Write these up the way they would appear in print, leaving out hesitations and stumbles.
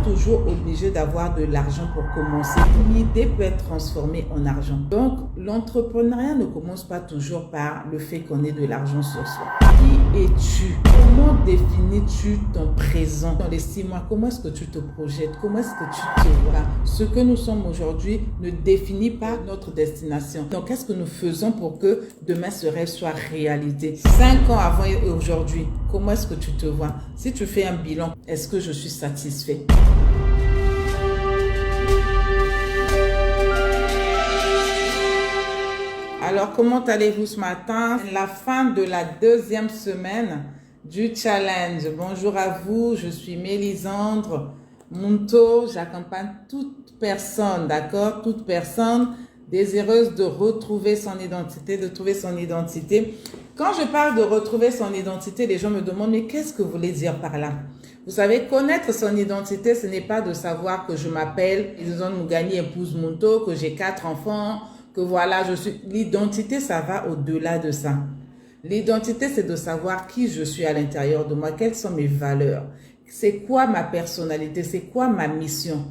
toujours obligé d'avoir de l'argent pour commencer. Une idée peut être transformée en argent. Donc, l'entrepreneuriat ne commence pas toujours par le fait qu'on ait de l'argent sur soi. Qui es-tu? Comment définis-tu ton présent? Dans les 6 mois, comment est-ce que tu te projettes? Comment est-ce que tu te vois? Ce que nous sommes aujourd'hui ne définit pas notre destination. Donc, qu'est-ce que nous faisons pour que demain ce rêve soit réalisé? 5 ans avant et aujourd'hui, comment est-ce que tu te vois? Si tu fais un bilan, est-ce que je suis satisfait? Alors, comment allez-vous ce matin? La fin de la 2e semaine du challenge. Bonjour à vous, je suis Mélisandre Munto. J'accompagne toute personne, d'accord? Toute personne désireuse de retrouver son identité, de trouver son identité. Quand je parle de retrouver son identité, les gens me demandent, mais qu'est-ce que vous voulez dire par là? Vous savez, connaître son identité, ce n'est pas de savoir que je m'appelle Mélisandre Mougani, épouse Munto, que j'ai 4 enfants, que voilà, je suis... L'identité, ça va au-delà de ça. L'identité, c'est de savoir qui je suis à l'intérieur de moi, quelles sont mes valeurs, c'est quoi ma personnalité, c'est quoi ma mission.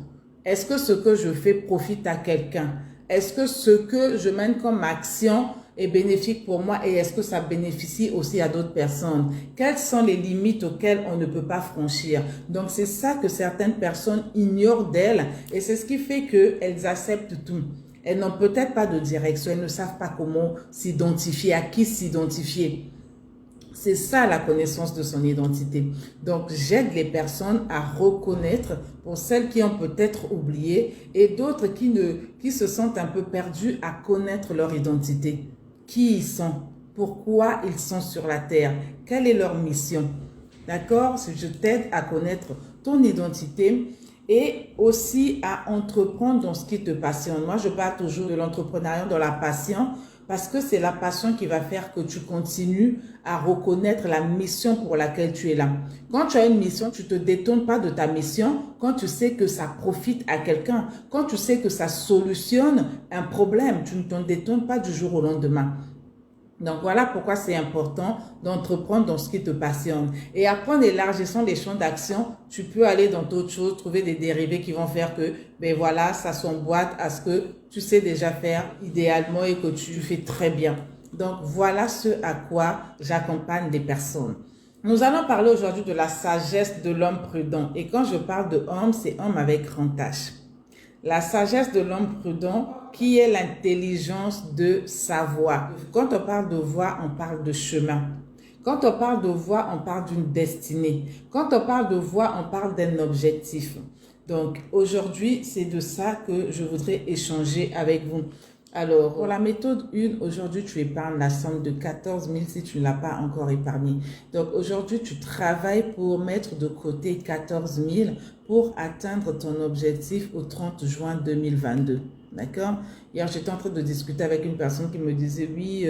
Est-ce que ce que je fais profite à quelqu'un? Est-ce que ce que je mène comme action est bénéfique pour moi et est-ce que ça bénéficie aussi à d'autres personnes? Quelles sont les limites auxquelles on ne peut pas franchir? Donc, c'est ça que certaines personnes ignorent d'elles et c'est ce qui fait qu'elles acceptent tout. Elles n'ont peut-être pas de direction, elles ne savent pas comment s'identifier, à qui s'identifier. C'est ça la connaissance de son identité. Donc, j'aide les personnes à reconnaître, pour celles qui ont peut-être oublié, et d'autres qui se sentent un peu perdus à connaître leur identité. Qui ils sont? Pourquoi ils sont sur la terre? Quelle est leur mission? D'accord? Je t'aide à connaître ton identité et aussi à entreprendre dans ce qui te passionne. Moi, je parle toujours de l'entrepreneuriat dans la passion parce que c'est la passion qui va faire que tu continues à reconnaître la mission pour laquelle tu es là. Quand tu as une mission, tu ne te détournes pas de ta mission quand tu sais que ça profite à quelqu'un, quand tu sais que ça solutionne un problème, tu ne t'en détournes pas du jour au lendemain. Donc, voilà pourquoi c'est important d'entreprendre dans ce qui te passionne. Et après, en élargissant les champs d'action, tu peux aller dans d'autres choses, trouver des dérivés qui vont faire que, ben voilà, ça s'emboîte à ce que tu sais déjà faire idéalement et que tu fais très bien. Donc, voilà ce à quoi j'accompagne des personnes. Nous allons parler aujourd'hui de la sagesse de l'homme prudent. Et quand je parle de homme, c'est homme avec grand H. La sagesse de l'homme prudent, qui est l'intelligence de savoir. Quand on parle de voie, on parle de chemin. Quand on parle de voie, on parle d'une destinée. Quand on parle de voie, on parle d'un objectif. Donc, aujourd'hui, c'est de ça que je voudrais échanger avec vous. Alors, pour la méthode 1, aujourd'hui, tu épargnes la somme de 14 000 si tu ne l'as pas encore épargnée. Donc, aujourd'hui, tu travailles pour mettre de côté 14 000 pour atteindre ton objectif au 30 juin 2022. D'accord? Hier, j'étais en train de discuter avec une personne qui me disait, oui,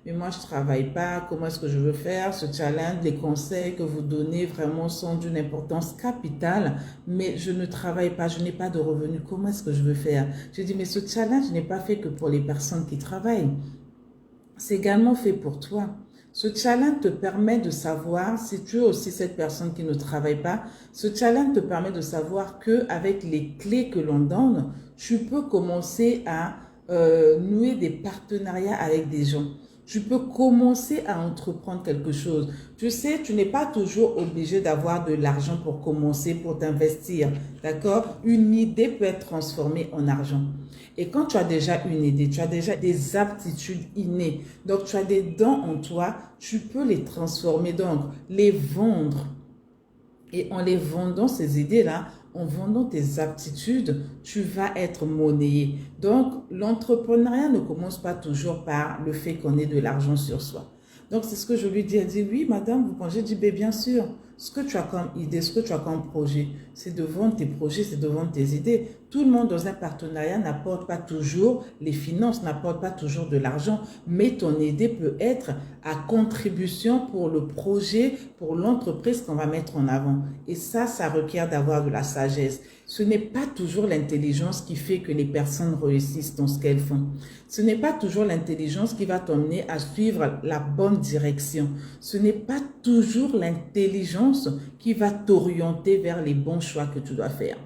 mais moi, je ne travaille pas. Comment est-ce que je veux faire ce challenge? Les conseils que vous donnez vraiment sont d'une importance capitale, mais je ne travaille pas, je n'ai pas de revenus. Comment est-ce que je veux faire? Je dis, mais ce challenge n'est pas fait que pour les personnes qui travaillent. C'est également fait pour toi. Ce challenge te permet de savoir, si tu es aussi cette personne qui ne travaille pas, ce challenge te permet de savoir qu'avec les clés que l'on donne, tu peux commencer à nouer des partenariats avec des gens. Tu peux commencer à entreprendre quelque chose. Tu sais, tu n'es pas toujours obligé d'avoir de l'argent pour commencer, pour t'investir. D'accord? Une idée peut être transformée en argent. Et quand tu as déjà une idée, tu as déjà des aptitudes innées. Donc, tu as des dons en toi, tu peux les transformer, donc les vendre. Et en les vendant, ces idées-là, en vendant tes aptitudes, tu vas être monnayé. Donc, l'entrepreneuriat ne commence pas toujours par le fait qu'on ait de l'argent sur soi. Donc, c'est ce que je lui dis. Elle dit, oui, madame, vous pensez? Je dis, bien sûr. Ce que tu as comme idée, ce que tu as comme projet, c'est de vendre tes projets, c'est de vendre tes idées. Tout le monde dans un partenariat n'apporte pas toujours les finances, n'apporte pas toujours de l'argent, mais ton idée peut être à contribution pour le projet, pour l'entreprise qu'on va mettre en avant. Et ça requiert d'avoir de la sagesse. Ce n'est pas toujours l'intelligence qui fait que les personnes réussissent dans ce qu'elles font. Ce n'est pas toujours l'intelligence qui va t'emmener à suivre la bonne direction. Ce n'est pas toujours l'intelligence qui va t'orienter vers les bons choix que tu dois faire.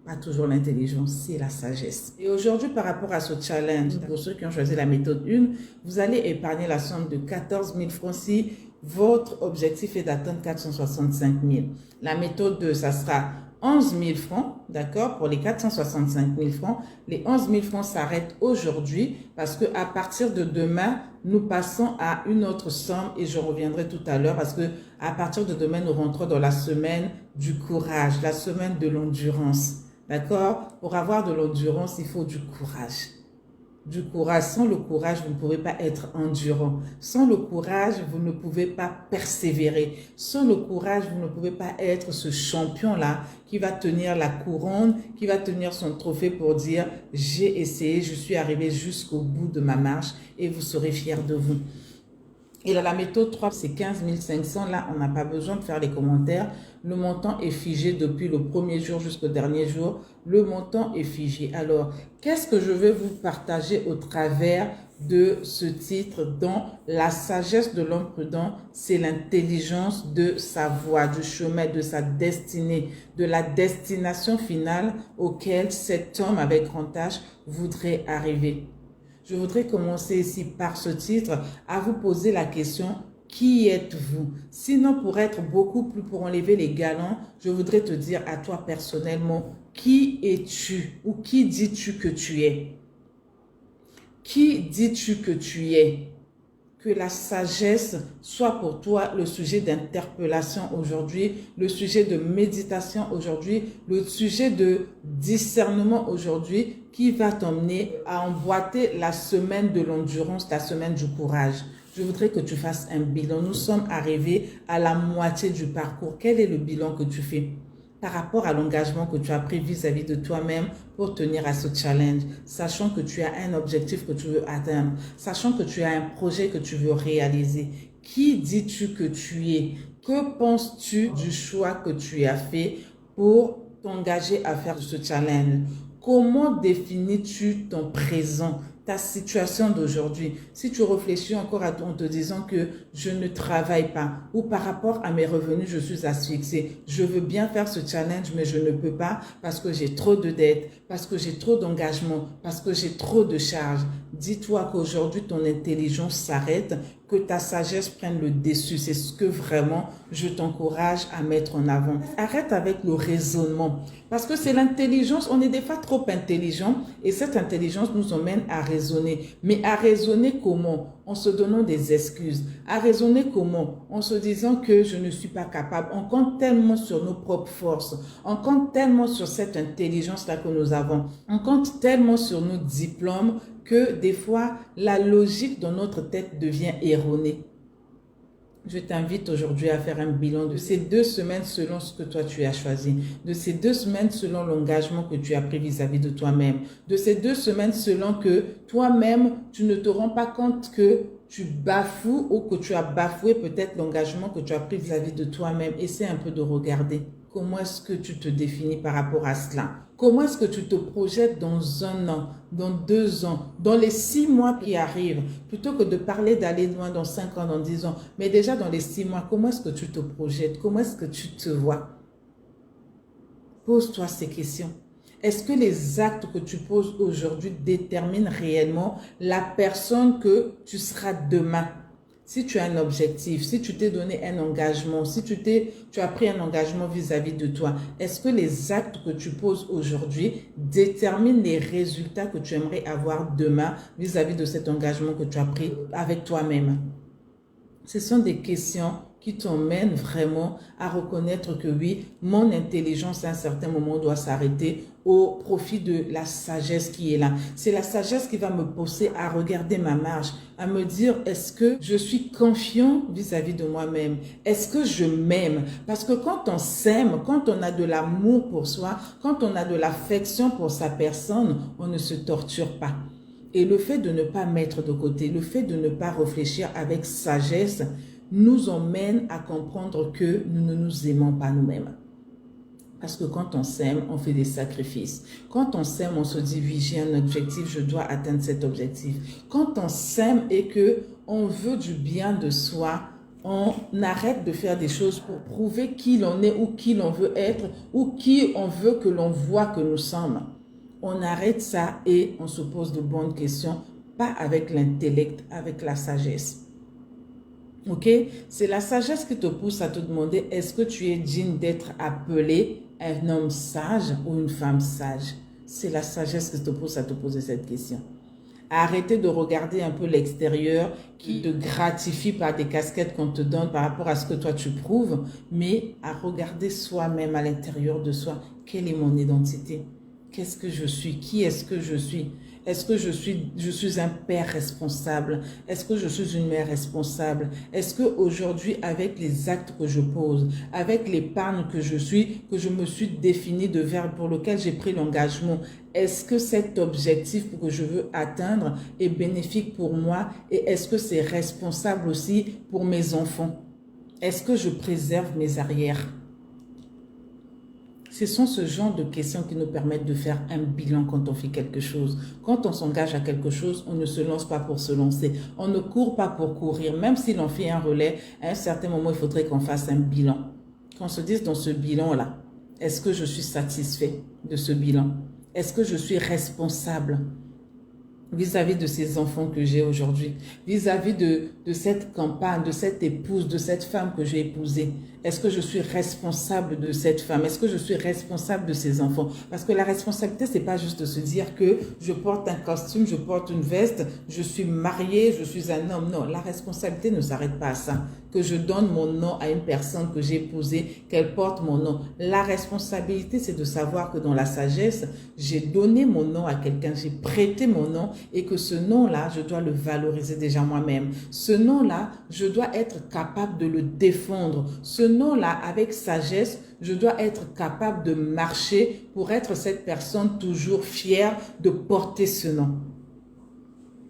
Pas toujours l'intelligence, c'est la sagesse. Et aujourd'hui, par rapport à ce challenge, pour ceux qui ont choisi la méthode 1, vous allez épargner la somme de 14 000 francs si votre objectif est d'atteindre 465 000. La méthode 2, ça sera 11 000 francs, d'accord, pour les 465 000 francs. Les 11 000 francs s'arrêtent aujourd'hui parce qu'à partir de demain, nous passons à une autre somme et je reviendrai tout à l'heure parce que à partir de demain, nous rentrons dans la semaine du courage, la semaine de l'endurance. D'accord? Pour avoir de l'endurance, il faut du courage. Du courage. Sans le courage, vous ne pouvez pas être endurant. Sans le courage, vous ne pouvez pas persévérer. Sans le courage, vous ne pouvez pas être ce champion-là qui va tenir la couronne, qui va tenir son trophée pour dire « J'ai essayé, je suis arrivé jusqu'au bout de ma marche et vous serez fiers de vous ». Et là, la méthode 3, c'est 15 500. Là, on n'a pas besoin de faire les commentaires. Le montant est figé depuis le premier jour jusqu'au dernier jour. Le montant est figé. Alors, qu'est-ce que je vais vous partager au travers de ce titre dans la sagesse de l'homme prudent? C'est l'intelligence de sa voie, du chemin, de sa destinée, de la destination finale auquel cet homme avec grand H voudrait arriver. Je voudrais commencer ici par ce titre à vous poser la question « Qui êtes-vous » Sinon, pour être beaucoup plus, pour enlever les galons, je voudrais te dire à toi personnellement « Qui es-tu » ou « Qui dis-tu que tu es » Qui dis-tu que tu es? Que la sagesse soit pour toi le sujet d'interpellation aujourd'hui, le sujet de méditation aujourd'hui, le sujet de discernement aujourd'hui qui va t'emmener à emboîter la semaine de l'endurance, la semaine du courage. Je voudrais que tu fasses un bilan. Nous sommes arrivés à la moitié du parcours. Quel est le bilan que tu fais par rapport à l'engagement que tu as pris vis-à-vis de toi-même pour tenir à ce challenge, sachant que tu as un objectif que tu veux atteindre, sachant que tu as un projet que tu veux réaliser? Qui dis-tu que tu es? Que penses-tu du choix que tu as fait pour t'engager à faire ce challenge? Comment définis-tu ton présent, ta situation d'aujourd'hui? Si tu réfléchis encore à toi en te disant que je ne travaille pas ou par rapport à mes revenus, je suis asphyxiée. Je veux bien faire ce challenge, mais je ne peux pas parce que j'ai trop de dettes, parce que j'ai trop d'engagement, parce que j'ai trop de charges. Dis-toi qu'aujourd'hui, ton intelligence s'arrête, que ta sagesse prenne le dessus. C'est ce que vraiment je t'encourage à mettre en avant. Arrête avec le raisonnement. Parce que c'est l'intelligence, on est des fois trop intelligent et cette intelligence nous emmène à raisonner. Mais à raisonner comment? En se donnant des excuses. À raisonner comment? En se disant que je ne suis pas capable. On compte tellement sur nos propres forces. On compte tellement sur cette intelligence-là que nous avons. On compte tellement sur nos diplômes que des fois, la logique dans notre tête devient erronée. Je t'invite aujourd'hui à faire un bilan de ces 2 semaines selon ce que toi tu as choisi, de ces 2 semaines selon l'engagement que tu as pris vis-à-vis de toi-même, de ces 2 semaines selon que toi-même tu ne te rends pas compte que tu bafoues ou que tu as bafoué peut-être l'engagement que tu as pris vis-à-vis de toi-même. Essaie un peu de regarder comment est-ce que tu te définis par rapport à cela. Comment est-ce que tu te projettes dans 1 an, dans 2 ans, dans les 6 mois qui arrivent, plutôt que de parler d'aller loin dans 5 ans, dans 10 ans, mais déjà dans les 6 mois, comment est-ce que tu te projettes? Comment est-ce que tu te vois? Pose-toi ces questions. Est-ce que les actes que tu poses aujourd'hui déterminent réellement la personne que tu seras demain? Si tu as un objectif, si tu t'es donné un engagement, si tu as pris un engagement vis-à-vis de toi, est-ce que les actes que tu poses aujourd'hui déterminent les résultats que tu aimerais avoir demain vis-à-vis de cet engagement que tu as pris avec toi-même? Ce sont des questions qui t'emmènent vraiment à reconnaître que oui, mon intelligence à un certain moment doit s'arrêter au profit de la sagesse qui est là. C'est la sagesse qui va me pousser à regarder ma marche, à me dire est-ce que je suis confiant vis-à-vis de moi-même? Est-ce que je m'aime? Parce que quand on s'aime, quand on a de l'amour pour soi, quand on a de l'affection pour sa personne, on ne se torture pas. Et le fait de ne pas mettre de côté, le fait de ne pas réfléchir avec sagesse, nous emmène à comprendre que nous ne nous aimons pas nous-mêmes. Parce que quand on s'aime, on fait des sacrifices. Quand on s'aime, on se dit, oui, j'ai un objectif, je dois atteindre cet objectif. Quand on s'aime et que on veut du bien de soi, on arrête de faire des choses pour prouver qui l'on est ou qui l'on veut être ou qui on veut que l'on voit que nous sommes. On arrête ça et on se pose de bonnes questions, pas avec l'intellect, avec la sagesse. Ok? C'est la sagesse qui te pousse à te demander est-ce que tu es digne d'être appelé un homme sage ou une femme sage? C'est la sagesse qui te pousse à te poser cette question. Arrêtez de regarder un peu l'extérieur qui te gratifie par des casquettes qu'on te donne par rapport à ce que toi tu prouves, mais à regarder soi-même à l'intérieur de soi. Quelle est mon identité? Qu'est-ce que je suis? Qui est-ce que je suis? Est-ce que je suis un père responsable? Est-ce que je suis une mère responsable? Est-ce qu'aujourd'hui, avec les actes que je pose, avec l'épargne que je me suis défini de vers pour lequel j'ai pris l'engagement, est-ce que cet objectif que je veux atteindre est bénéfique pour moi et est-ce que c'est responsable aussi pour mes enfants? Est-ce que je préserve mes arrières? Ce sont ce genre de questions qui nous permettent de faire un bilan quand on fait quelque chose. Quand on s'engage à quelque chose, on ne se lance pas pour se lancer. On ne court pas pour courir. Même si l'on fait un relais, à un certain moment, il faudrait qu'on fasse un bilan. Qu'on se dise dans ce bilan-là, est-ce que je suis satisfait de ce bilan? Est-ce que je suis responsable vis-à-vis de ces enfants que j'ai aujourd'hui, vis-à-vis de cette campagne, de cette épouse, de cette femme que j'ai épousée? Est-ce que je suis responsable de cette femme? Est-ce que je suis responsable de ces enfants? Parce que la responsabilité, c'est pas juste de se dire que je porte un costume, je porte une veste, je suis mariée, je suis un homme. Non, la responsabilité ne s'arrête pas à ça. Que je donne mon nom à une personne que j'ai épousée, qu'elle porte mon nom. La responsabilité, c'est de savoir que dans la sagesse, j'ai donné mon nom à quelqu'un, j'ai prêté mon nom et que ce nom-là, je dois le valoriser déjà moi-même. Ce nom-là, je dois être capable de le défendre. Ce nom-là, avec sagesse, je dois être capable de marcher pour être cette personne toujours fière de porter ce nom.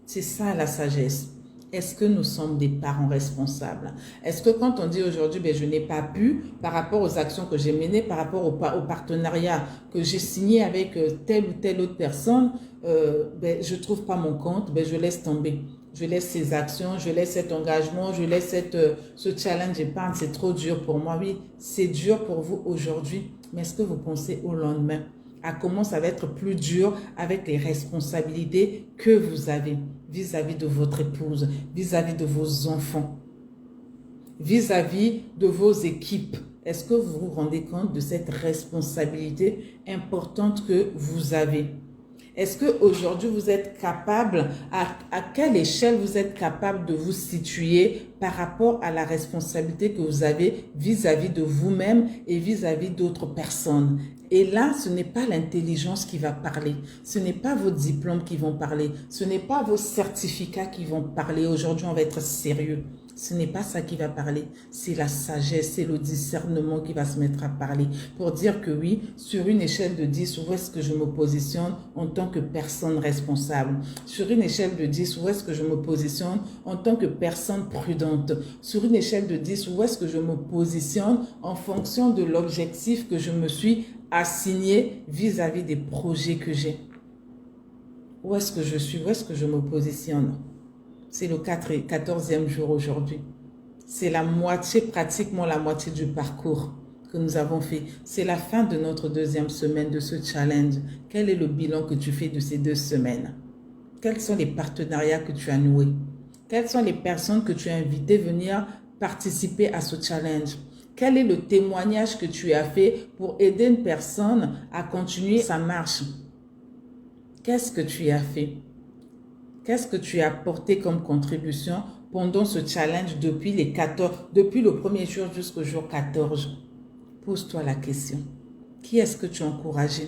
C'est ça la sagesse. Est-ce que nous sommes des parents responsables? Est-ce que quand on dit aujourd'hui, je n'ai pas pu, par rapport aux actions que j'ai menées, par rapport au partenariat que j'ai signé avec telle ou telle autre personne, je ne trouve pas mon compte, je laisse tomber. Je laisse ces actions, je laisse cet engagement, je laisse ce challenge épargne, c'est trop dur pour moi. Oui, c'est dur pour vous aujourd'hui, mais est-ce que vous pensez au lendemain? À comment ça va être plus dur avec les responsabilités que vous avez vis-à-vis de votre épouse, vis-à-vis de vos enfants, vis-à-vis de vos équipes. Est-ce que vous vous rendez compte de cette responsabilité importante que vous avez? Est-ce qu'aujourd'hui vous êtes capable, à quelle échelle vous êtes capable de vous situer par rapport à la responsabilité que vous avez vis-à-vis de vous-même et vis-à-vis d'autres personnes? Et là, ce n'est pas l'intelligence qui va parler, ce n'est pas vos diplômes qui vont parler, ce n'est pas vos certificats qui vont parler. Aujourd'hui, on va être sérieux. Ce n'est pas ça qui va parler, c'est la sagesse, c'est le discernement qui va se mettre à parler pour dire que oui, sur une échelle de 10, où est-ce que je me positionne en tant que personne responsable? Sur une échelle de 10, où est-ce que je me positionne en tant que personne prudente? Sur une échelle de 10, où est-ce que je me positionne en fonction de l'objectif que je me suis assigné vis-à-vis des projets que j'ai? Où est-ce que je suis? Où est-ce que je me positionne? C'est le 14e jour aujourd'hui. C'est la moitié, pratiquement la moitié du parcours que nous avons fait. C'est la fin de notre 2e semaine de ce challenge. Quel est le bilan que tu fais de ces 2 semaines? Quels sont les partenariats que tu as noués? Quelles sont les personnes que tu as invitées à venir participer à ce challenge? Quel est le témoignage que tu as fait pour aider une personne à continuer sa marche? Qu'est-ce que tu as fait? Qu'est-ce que tu as apporté comme contribution pendant ce challenge depuis le premier jour jusqu'au jour 14? Pose-toi la question. Qui est-ce que tu as encouragé?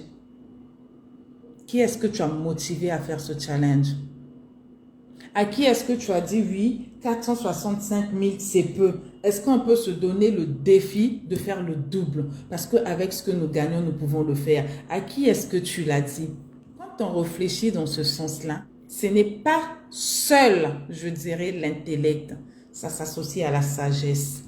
Qui est-ce que tu as motivé à faire ce challenge? À qui est-ce que tu as dit oui, 465 000 c'est peu? Est-ce qu'on peut se donner le défi de faire le double? Parce qu'avec ce que nous gagnons, nous pouvons le faire. À qui est-ce que tu l'as dit? Quand on réfléchit dans ce sens-là, ce n'est pas seul, je dirais, l'intellect. Ça s'associe à la sagesse.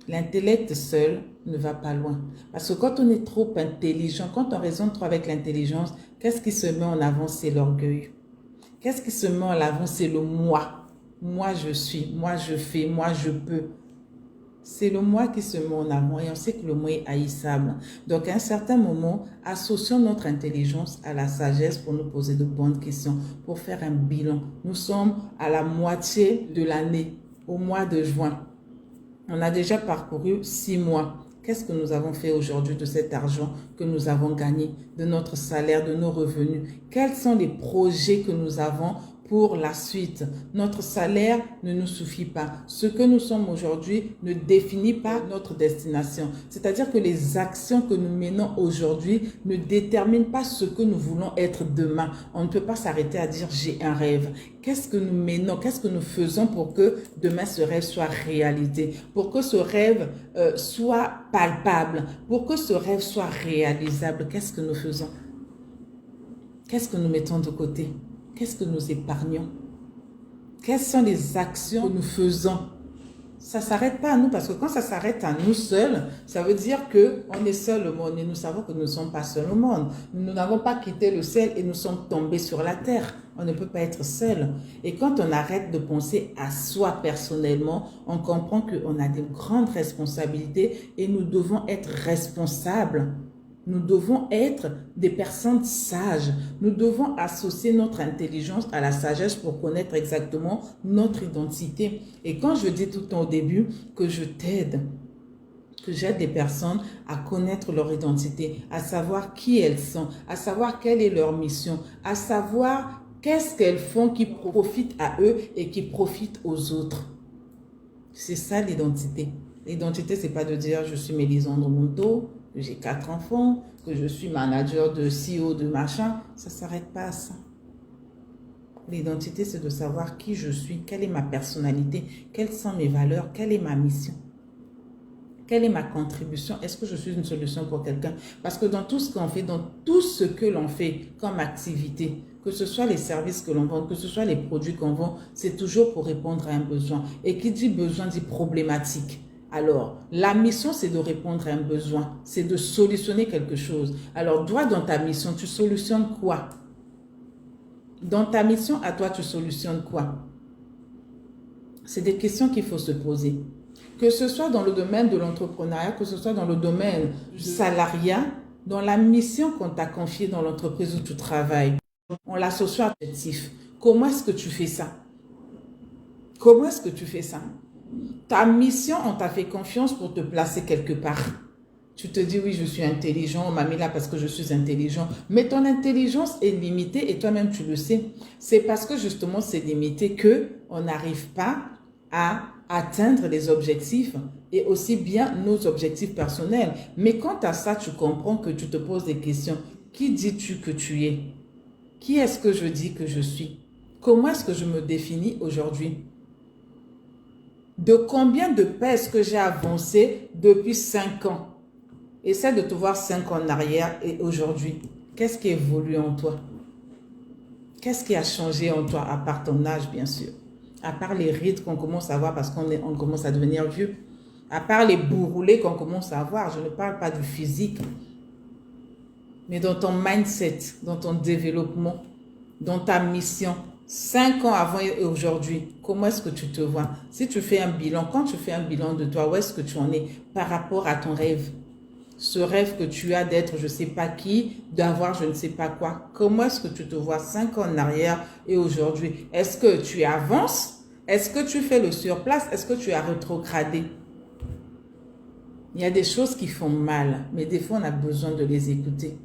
L'intellect seul ne va pas loin. Parce que quand on est trop intelligent, quand on raisonne trop avec l'intelligence, qu'est-ce qui se met en avant? C'est l'orgueil. Qu'est-ce qui se met en avant? C'est le moi. moi je suis, moi je fais, moi je peux. C'est le moi qui se met en avant et on sait que le moi est haïssable. Donc à un certain moment, associons notre intelligence à la sagesse pour nous poser de bonnes questions, pour faire un bilan. Nous sommes à la moitié de l'année, au mois de juin. On a déjà parcouru 6 mois. Qu'est-ce que nous avons fait aujourd'hui de cet argent que nous avons gagné, de notre salaire, de nos revenus? Quels sont les projets que nous avons pour la suite? Notre salaire ne nous suffit pas. Ce que nous sommes aujourd'hui ne définit pas notre destination. C'est-à-dire que les actions que nous menons aujourd'hui ne déterminent pas ce que nous voulons être demain. On ne peut pas s'arrêter à dire j'ai un rêve. Qu'est-ce que nous menons, qu'est-ce que nous faisons pour que demain ce rêve soit réalité, pour que ce rêve soit palpable, pour que ce rêve soit réalisable? Qu'est-ce que nous faisons? Qu'est-ce que nous mettons de côté? Qu'est-ce que nous épargnons? Quelles sont les actions que nous faisons? Ça ne s'arrête pas à nous, parce que quand ça s'arrête à nous seuls, ça veut dire qu'on est seul au monde et nous savons que nous ne sommes pas seuls au monde. Nous n'avons pas quitté le ciel et nous sommes tombés sur la terre. On ne peut pas être seul. Et quand on arrête de penser à soi personnellement, on comprend qu'on a de grandes responsabilités et nous devons être responsables. Nous devons être des personnes sages. Nous devons associer notre intelligence à la sagesse pour connaître exactement notre identité. Et quand je dis tout le temps au début que je t'aide, que j'aide des personnes à connaître leur identité, à savoir qui elles sont, à savoir quelle est leur mission, à savoir qu'est-ce qu'elles font qui profite à eux et qui profite aux autres. C'est ça l'identité. L'identité, ce n'est pas de dire je suis Mélisandre Monteau, que j'ai 4 enfants, que je suis manager de CEO de machin. Ça ne s'arrête pas à ça. L'identité, c'est de savoir qui je suis, quelle est ma personnalité, quelles sont mes valeurs, quelle est ma mission. Quelle est ma contribution? Est-ce que je suis une solution pour quelqu'un? Parce que dans tout ce qu'on fait, dans tout ce que l'on fait comme activité, que ce soit les services que l'on vend, que ce soit les produits qu'on vend, c'est toujours pour répondre à un besoin. Et qui dit besoin dit problématique. Alors, la mission, c'est de répondre à un besoin, c'est de solutionner quelque chose. Alors, toi, dans ta mission, tu solutionnes quoi? Dans ta mission, à toi, tu solutionnes quoi? C'est des questions qu'il faut se poser. Que ce soit dans le domaine de l'entrepreneuriat, que ce soit dans le domaine du salariat, dans la mission qu'on t'a confiée dans l'entreprise où tu travailles, on l'associe à l'objectif. Comment est-ce que tu fais ça? Comment est-ce que tu fais ça? Ta mission, on t'a fait confiance pour te placer quelque part. Tu te dis, oui, je suis intelligent, on m'a mis là parce que je suis intelligent. Mais ton intelligence est limitée et toi-même, tu le sais. C'est parce que justement, c'est limité qu'on n'arrive pas à atteindre les objectifs et aussi bien nos objectifs personnels. Mais quant à ça, tu comprends que tu te poses des questions. Qui dis-tu que tu es? Qui est-ce que je dis que je suis? Comment est-ce que je me définis aujourd'hui? De combien de pas est-ce que j'ai avancé depuis 5 ans? Essaie de te voir 5 ans en arrière et aujourd'hui. Qu'est-ce qui évolue en toi? Qu'est-ce qui a changé en toi, à part ton âge, bien sûr? À part les rides qu'on commence à avoir parce qu'on commence à devenir vieux? À part les bourrelets qu'on commence à avoir? Je ne parle pas du physique. Mais dans ton mindset, dans ton développement, dans ta mission, 5 ans avant et aujourd'hui, comment est-ce que tu te vois? Si tu fais un bilan, quand tu fais un bilan de toi, où est-ce que tu en es par rapport à ton rêve? Ce rêve que tu as d'être je ne sais pas qui, d'avoir je ne sais pas quoi. Comment est-ce que tu te vois 5 ans en arrière et aujourd'hui? Est-ce que tu avances? Est-ce que tu fais le surplace? Est-ce que tu as rétrogradé? Il y a des choses qui font mal, mais des fois on a besoin de les écouter.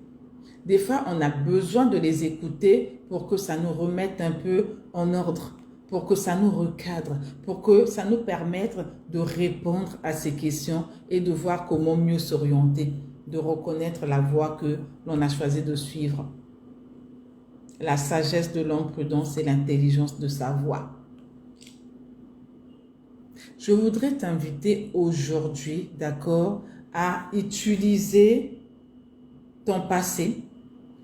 Des fois, on a besoin de les écouter pour que ça nous remette un peu en ordre, pour que ça nous recadre, pour que ça nous permette de répondre à ces questions et de voir comment mieux s'orienter, de reconnaître la voie que l'on a choisi de suivre. La sagesse de l'homme prudent, c'est l'intelligence de sa voie. Je voudrais t'inviter aujourd'hui, d'accord, à utiliser ton passé.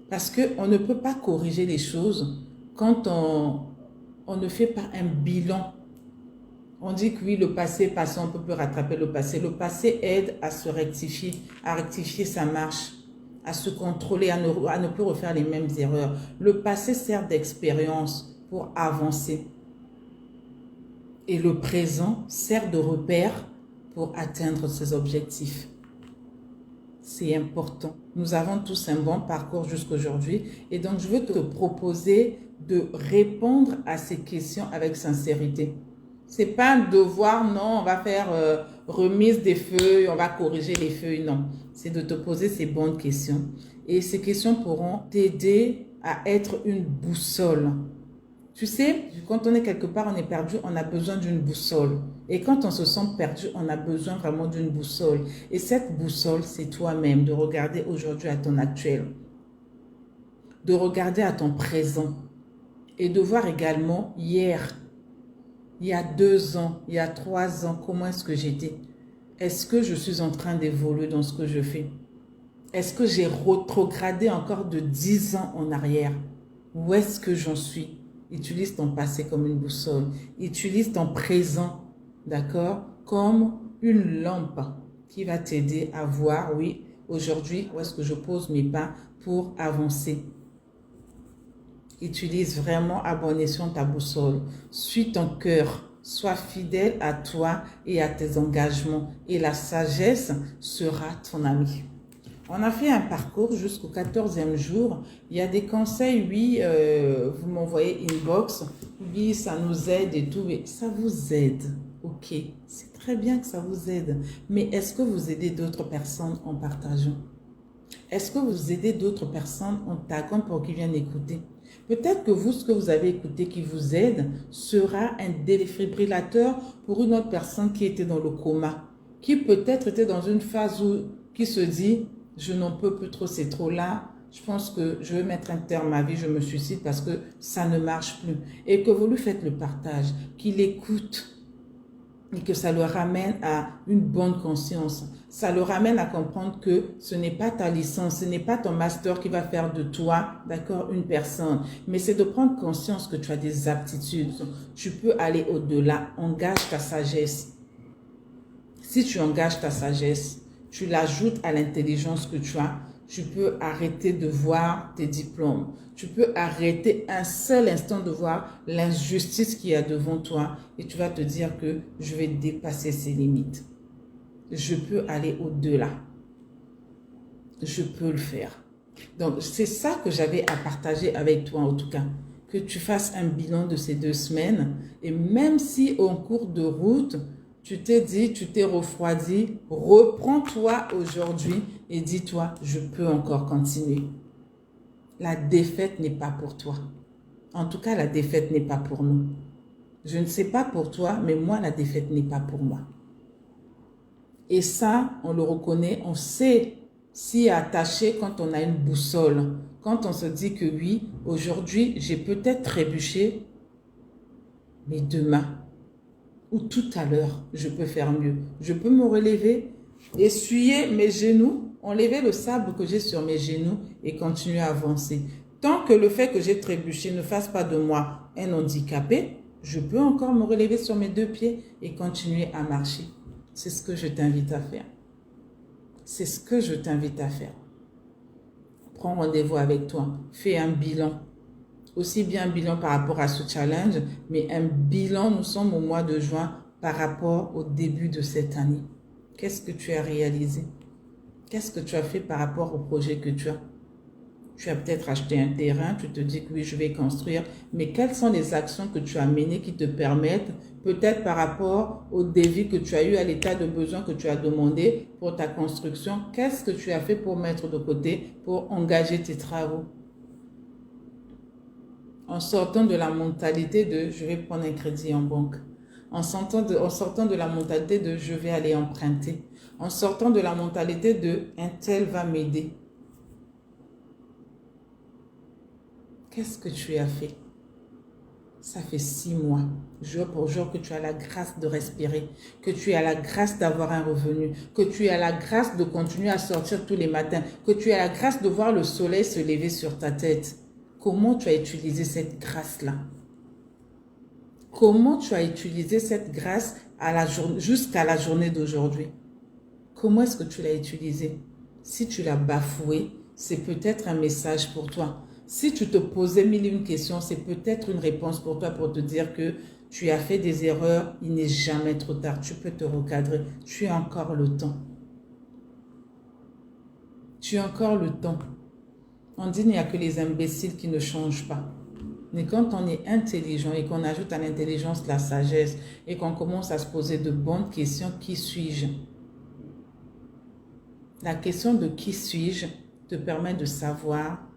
Parce qu'on ne peut pas corriger les choses quand on ne fait pas un bilan. On dit que oui, le passé est passé, on ne peut plus rattraper le passé. Le passé aide à se rectifier, à rectifier sa marche, à se contrôler, à ne plus refaire les mêmes erreurs. Le passé sert d'expérience pour avancer. Et le présent sert de repère pour atteindre ses objectifs. C'est important. Nous avons tous un bon parcours jusqu'aujourd'hui et donc je veux te proposer de répondre à ces questions avec sincérité. C'est pas un devoir, non, on va faire remise des feuilles, on va corriger les feuilles, non. C'est de te poser ces bonnes questions. Et ces questions pourront t'aider à être une boussole. Tu sais, quand on est quelque part, on est perdu, on a besoin d'une boussole. Et quand on se sent perdu, on a besoin vraiment d'une boussole. Et cette boussole, c'est toi-même, de regarder aujourd'hui à ton actuel, de regarder à ton présent et de voir également hier, il y a 2 ans, il y a 3 ans, comment est-ce que j'étais? Est-ce que je suis en train d'évoluer dans ce que je fais? Est-ce que j'ai rétrogradé encore de 10 ans en arrière? Où est-ce que j'en suis? Utilise ton passé comme une boussole. Utilise ton présent, d'accord, comme une lampe qui va t'aider à voir, oui, aujourd'hui, où est-ce que je pose mes pas pour avancer. Utilise vraiment à bon escient ta boussole. Suis ton cœur. Sois fidèle à toi et à tes engagements. Et la sagesse sera ton ami. On a fait un parcours jusqu'au 14e jour. Il y a des conseils, oui, vous m'envoyez inbox. Oui, ça nous aide et tout. Mais ça vous aide. Ok, c'est très bien que ça vous aide. Mais est-ce que vous aidez d'autres personnes en partageant? Est-ce que vous aidez d'autres personnes en taguant pour qu'ils viennent écouter? Peut-être que vous, ce que vous avez écouté qui vous aide sera un défibrillateur pour une autre personne qui était dans le coma, qui peut-être était dans une phase où, qui se dit, je n'en peux plus trop, c'est trop là, je pense que je vais mettre un terme à ma vie, je me suicide parce que ça ne marche plus. Et que vous lui faites le partage, qu'il écoute et que ça le ramène à une bonne conscience. Ça le ramène à comprendre que ce n'est pas ta licence, ce n'est pas ton master qui va faire de toi, d'accord, une personne. Mais c'est de prendre conscience que tu as des aptitudes. Tu peux aller au-delà. Engage ta sagesse. Si tu engages ta sagesse, tu l'ajoutes à l'intelligence que tu as, tu peux arrêter de voir tes diplômes. Tu peux arrêter un seul instant de voir l'injustice qu'il y a devant toi et tu vas te dire que je vais dépasser ces limites. Je peux aller au-delà. Je peux le faire. Donc, c'est ça que j'avais à partager avec toi en tout cas. Que tu fasses un bilan de ces 2 semaines et même si en cours de route, tu t'es dit, tu t'es refroidi, reprends-toi aujourd'hui et dis-toi, je peux encore continuer. La défaite n'est pas pour toi. En tout cas, la défaite n'est pas pour nous. Je ne sais pas pour toi, mais moi, la défaite n'est pas pour moi. Et ça, on le reconnaît, on sait s'y attacher quand on a une boussole. Quand on se dit que oui, aujourd'hui, j'ai peut-être trébuché, mais demain, ou tout à l'heure, je peux faire mieux. Je peux me relever, essuyer mes genoux, enlever le sable que j'ai sur mes genoux et continuer à avancer. Tant que le fait que j'ai trébuché ne fasse pas de moi un handicapé, je peux encore me relever sur mes 2 pieds et continuer à marcher. C'est ce que je t'invite à faire. C'est ce que je t'invite à faire. Prends rendez-vous avec toi. Fais un bilan. Aussi bien un bilan par rapport à ce challenge, mais un bilan, nous sommes au mois de juin, par rapport au début de cette année. Qu'est-ce que tu as réalisé? Qu'est-ce que tu as fait par rapport au projet que tu as? Tu as peut-être acheté un terrain, tu te dis que oui, je vais construire, mais quelles sont les actions que tu as menées qui te permettent, peut-être par rapport au devis que tu as eu, à l'état de besoin que tu as demandé pour ta construction, qu'est-ce que tu as fait pour mettre de côté, pour engager tes travaux? En sortant de la mentalité de je vais prendre un crédit en banque, en sortant de la mentalité de je vais aller emprunter, en sortant de la mentalité de un tel va m'aider. Qu'est-ce que tu as fait? Ça fait 6 mois, jour pour jour, que tu as la grâce de respirer, que tu as la grâce d'avoir un revenu, que tu as la grâce de continuer à sortir tous les matins, que tu as la grâce de voir le soleil se lever sur ta tête. Comment tu as utilisé cette grâce-là? Comment tu as utilisé cette grâce jusqu'à la journée d'aujourd'hui? Comment est-ce que tu l'as utilisée? Si tu l'as bafouée, c'est peut-être un message pour toi. Si tu te posais 1001 questions, c'est peut-être une réponse pour toi pour te dire que tu as fait des erreurs, il n'est jamais trop tard. Tu peux te recadrer. Tu as encore le temps. Tu as encore le temps. On dit qu'il n'y a que les imbéciles qui ne changent pas. Mais quand on est intelligent et qu'on ajoute à l'intelligence la sagesse et qu'on commence à se poser de bonnes questions, qui suis-je? La question de qui suis-je te permet de savoir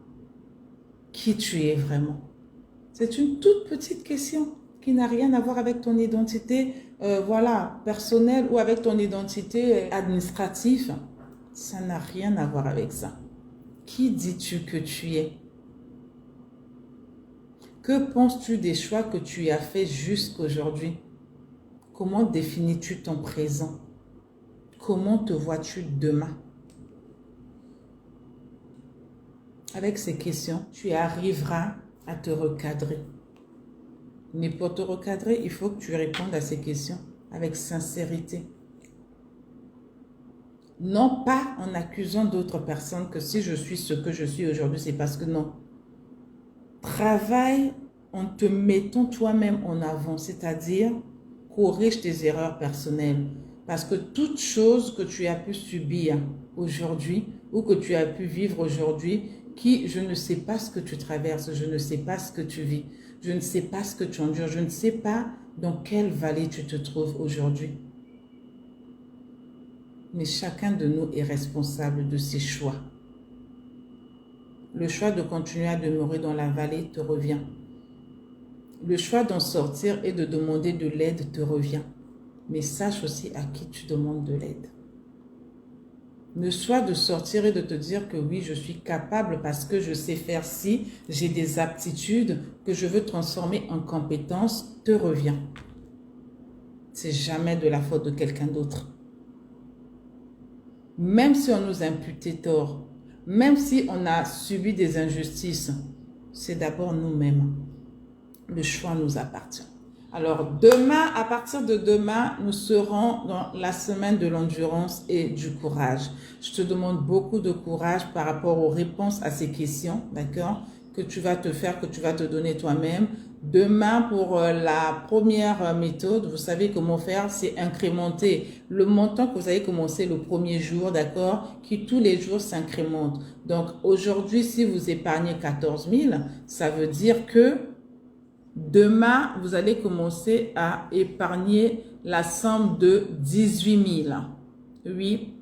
qui tu es vraiment. C'est une toute petite question qui n'a rien à voir avec ton identité personnelle ou avec ton identité administrative. Ça n'a rien à voir avec ça. Qui dis-tu que tu es? Que penses-tu des choix que tu as faits jusqu'aujourd'hui? Comment définis-tu ton présent? Comment te vois-tu demain? Avec ces questions, tu arriveras à te recadrer. Mais pour te recadrer, il faut que tu répondes à ces questions avec sincérité. Non pas en accusant d'autres personnes que si je suis ce que je suis aujourd'hui, c'est parce que non. Travaille en te mettant toi-même en avant, c'est-à-dire corrige tes erreurs personnelles. Parce que toute chose que tu as pu subir aujourd'hui ou que tu as pu vivre aujourd'hui, je ne sais pas ce que tu traverses, je ne sais pas ce que tu vis, je ne sais pas ce que tu endures, je ne sais pas dans quelle vallée tu te trouves aujourd'hui. Mais chacun de nous est responsable de ses choix. Le choix de continuer à demeurer dans la vallée te revient. Le choix d'en sortir et de demander de l'aide te revient. Mais sache aussi à qui tu demandes de l'aide. Le choix de sortir et de te dire que oui, je suis capable parce que je sais faire ci, j'ai des aptitudes que je veux transformer en compétences, te revient. C'est jamais de la faute de quelqu'un d'autre. Même si on nous imputait tort, même si on a subi des injustices, c'est d'abord nous-mêmes. Le choix nous appartient. Alors demain, à partir de demain, nous serons dans la semaine de l'endurance et du courage. Je te demande beaucoup de courage par rapport aux réponses à ces questions, d'accord, que tu vas te faire, que tu vas te donner toi-même. Demain, pour la première méthode, vous savez comment faire, c'est incrémenter le montant que vous avez commencé le premier jour, d'accord, qui tous les jours s'incrémente. Donc aujourd'hui, si vous épargnez 14 000, ça veut dire que demain, vous allez commencer à épargner la somme de 18 000. Oui,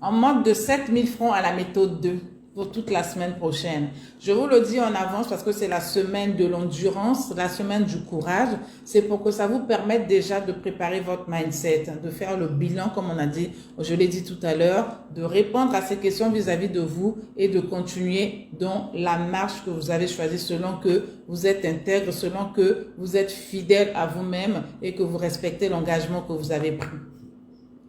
en mode de 7 000 francs à la méthode 2 pour toute la semaine prochaine. Je vous le dis en avance parce que c'est la semaine de l'endurance, la semaine du courage. C'est pour que ça vous permette déjà de préparer votre mindset, de faire le bilan, comme on a dit, je l'ai dit tout à l'heure, de répondre à ces questions vis-à-vis de vous et de continuer dans la marche que vous avez choisie selon que vous êtes intègre, selon que vous êtes fidèle à vous-même et que vous respectez l'engagement que vous avez pris.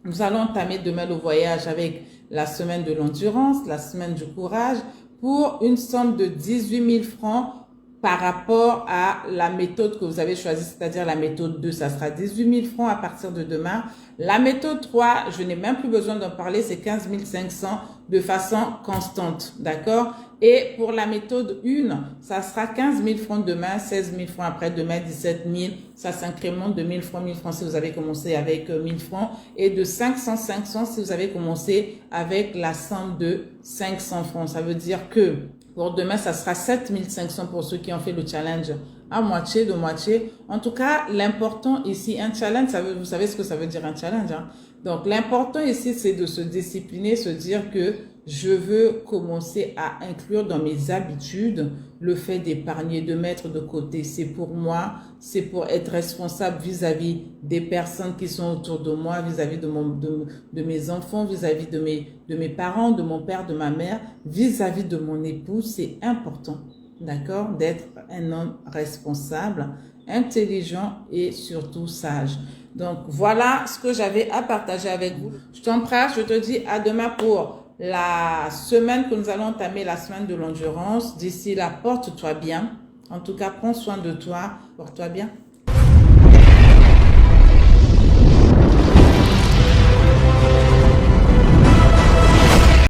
Nous allons entamer demain le voyage avec la semaine de l'endurance, la semaine du courage, pour une somme de 18 000 francs par rapport à la méthode que vous avez choisie, c'est-à-dire la méthode 2, ça sera 18 000 francs à partir de demain. La méthode 3, je n'ai même plus besoin d'en parler, c'est 15 500 de façon constante, d'accord? Et pour la méthode 1, ça sera 15 000 francs demain, 16 000 francs après demain, 17 000, ça s'incrémente de 1000 francs, 1000 francs si vous avez commencé avec 1000 francs et de 500 si vous avez commencé avec la somme de 500 francs. Ça veut dire que pour demain, ça sera 7 500 pour ceux qui ont fait le challenge à moitié, de moitié. En tout cas, l'important ici, un challenge, vous savez ce que ça veut dire un challenge, hein? Donc, l'important ici, c'est de se discipliner, se dire que je veux commencer à inclure dans mes habitudes le fait d'épargner, de mettre de côté. C'est pour moi, c'est pour être responsable vis-à-vis des personnes qui sont autour de moi, vis-à-vis de mes enfants, vis-à-vis de mes parents, de mon père, de ma mère, vis-à-vis de mon époux. C'est important, d'accord, d'être un homme responsable, intelligent et surtout sage. Donc, voilà ce que j'avais à partager avec vous. Je t'embrasse, je te dis à demain pour la semaine que nous allons entamer, la semaine de l'endurance. D'ici là, porte-toi bien. En tout cas, prends soin de toi. Porte-toi bien.